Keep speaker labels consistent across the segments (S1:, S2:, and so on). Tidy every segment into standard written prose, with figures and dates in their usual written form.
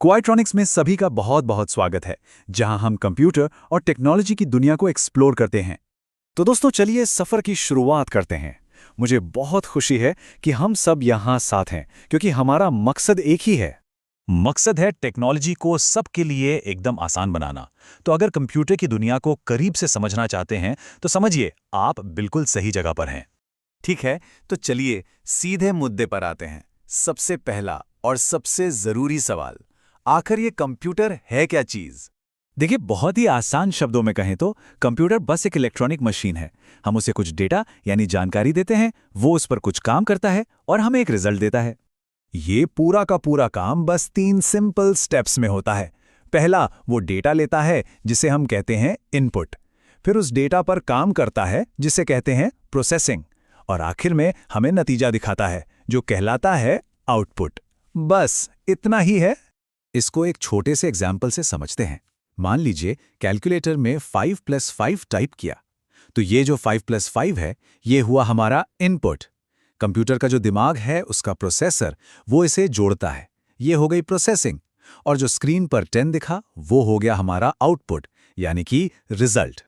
S1: क्वाइट्रॉनिक्स में सभी का बहुत बहुत स्वागत है, जहां हम कंप्यूटर और टेक्नोलॉजी की दुनिया को एक्सप्लोर करते हैं। तो दोस्तों चलिए सफ़र की शुरुआत करते हैं। मुझे बहुत खुशी है कि हम सब यहाँ साथ हैं, क्योंकि हमारा मकसद एक ही है। मकसद है टेक्नोलॉजी को सबके लिए एकदम आसान बनाना। तो अगर कंप्यूटर की दुनिया को करीब से समझना चाहते हैं, तो समझिए आप बिल्कुल सही जगह पर हैं।
S2: ठीक है, तो चलिए सीधे मुद्दे पर आते हैं। सबसे पहला और सबसे ज़रूरी सवाल, आखिर ये कंप्यूटर है क्या चीज़?
S1: देखिए, बहुत ही आसान शब्दों में कहें तो कंप्यूटर बस एक इलेक्ट्रॉनिक मशीन है। हम उसे कुछ डेटा यानी जानकारी देते हैं, वो उस पर कुछ काम करता है और हमें एक रिजल्ट देता है। ये पूरा का पूरा काम बस 3 सिंपल स्टेप्स में होता है। पहला, वो डेटा लेता है जिसे हम कहते हैं इनपुट। फिर उस डेटा पर काम करता है जिसे कहते हैं प्रोसेसिंग। और आखिर में हमें नतीजा दिखाता है जो कहलाता है आउटपुट। बस इतना ही है। इसको एक छोटे से एग्जाम्पल से समझते हैं। मान लीजिए कैलकुलेटर में 5 + 5 टाइप किया, तो ये जो 5 + 5 है, ये हुआ हमारा इनपुट। कंप्यूटर का जो दिमाग है, उसका प्रोसेसर, वो इसे जोड़ता है। ये हो गई प्रोसेसिंग। और जो स्क्रीन पर 10 दिखा, वो हो गया हमारा आउटपुट, यानी कि रिजल्ट।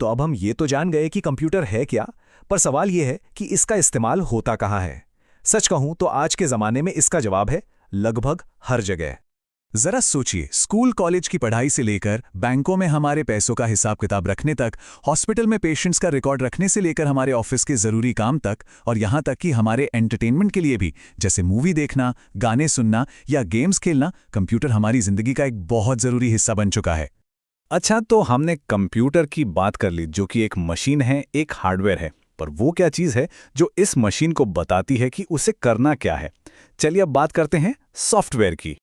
S3: तो अब हम ये तो जान गए कि कंप्यूटर है क्या, पर सवाल ये है कि इसका इस्तेमाल होता कहाँ है। सच कहूं तो आज के ज़माने में इसका जवाब है लगभग हर जगह। जरा सोचिए, स्कूल कॉलेज की पढ़ाई से लेकर बैंकों में हमारे पैसों का हिसाब किताब रखने तक, हॉस्पिटल में पेशेंट्स का रिकॉर्ड रखने से लेकर हमारे ऑफिस के ज़रूरी काम तक, और यहाँ तक कि हमारे एंटरटेनमेंट के लिए भी, जैसे मूवी देखना, गाने सुनना या गेम्स खेलना, कंप्यूटर हमारी ज़िंदगी का एक बहुत ज़रूरी हिस्सा बन चुका है।
S2: अच्छा, तो हमने कंप्यूटर की बात कर ली, जो कि एक मशीन है, एक हार्डवेयर है। पर वो क्या चीज़ है जो इस मशीन को बताती है कि उसे करना क्या है? चलिए अब बात करते हैं सॉफ्टवेयर की।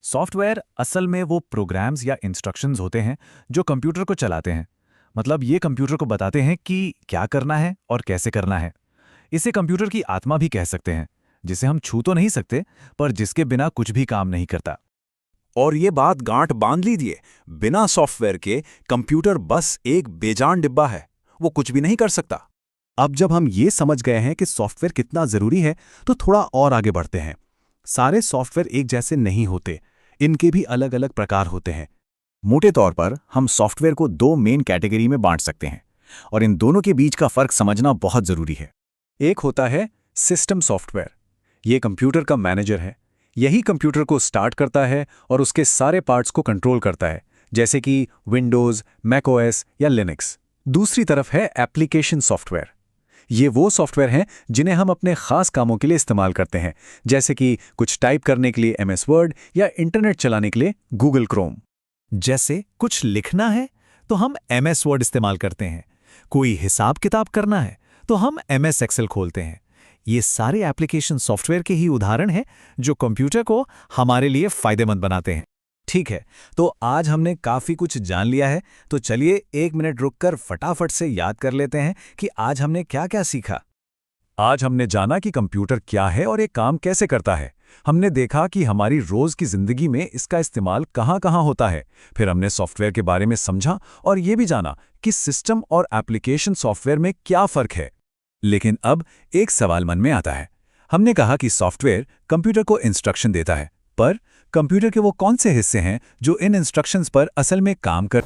S1: सॉफ्टवेयर असल में वो प्रोग्राम्स या इंस्ट्रक्शंस होते हैं जो कंप्यूटर को चलाते हैं। मतलब ये कंप्यूटर को बताते हैं कि क्या करना है और कैसे करना है। इसे कंप्यूटर की आत्मा भी कह सकते हैं, जिसे हम छू तो नहीं सकते, पर जिसके बिना कुछ भी काम नहीं करता।
S2: और ये बात गांठ बांध लीजिए, बिना सॉफ्टवेयर के कंप्यूटर बस एक बेजान डिब्बा है, वो कुछ भी नहीं कर सकता।
S1: अब जब हम ये समझ गए हैं कि सॉफ्टवेयर कितना ज़रूरी है, तो थोड़ा और आगे बढ़ते हैं। सारे सॉफ्टवेयर एक जैसे नहीं होते, इनके भी अलग अलग प्रकार होते हैं। मोटे तौर पर हम सॉफ्टवेयर को 2 मेन कैटेगरी में बांट सकते हैं, और इन दोनों के बीच का फर्क समझना बहुत ज़रूरी है। एक होता है सिस्टम सॉफ्टवेयर। ये कंप्यूटर का मैनेजर है। यही कंप्यूटर को स्टार्ट करता है और उसके सारे पार्ट्स को कंट्रोल करता है, जैसे कि विंडोज़, मैकओएस या लिनक्स। दूसरी तरफ है एप्लीकेशन सॉफ्टवेयर। ये वो सॉफ्टवेयर हैं जिन्हें हम अपने खास कामों के लिए इस्तेमाल करते हैं, जैसे कि कुछ टाइप करने के लिए MS वर्ड या इंटरनेट चलाने के लिए गूगल क्रोम। जैसे कुछ लिखना है तो हम MS वर्ड इस्तेमाल करते हैं, कोई हिसाब किताब करना है तो हम MS एक्सेल खोलते हैं। ये सारे एप्लीकेशन सॉफ्टवेयर के ही उदाहरण हैं जो कंप्यूटर को हमारे लिए फायदेमंद बनाते हैं। ठीक है, तो आज हमने काफ़ी कुछ जान लिया है, तो चलिए 1 मिनट रुककर फटाफट से याद कर लेते हैं कि आज हमने क्या क्या सीखा। आज हमने जाना कि कंप्यूटर क्या है और ये काम कैसे करता है। हमने देखा कि हमारी रोज़ की ज़िंदगी में इसका इस्तेमाल कहाँ-कहाँ होता है। फिर हमने सॉफ्टवेयर के बारे में समझा और ये भी जाना कि सिस्टम और एप्लीकेशन सॉफ्टवेयर में क्या फ़र्क है। लेकिन अब एक सवाल मन में आता है। हमने कहा कि सॉफ्टवेयर कंप्यूटर को इंस्ट्रक्शन देता है, पर कंप्यूटर के वो कौन से हिस्से हैं जो इन इंस्ट्रक्शंस पर असल में काम कर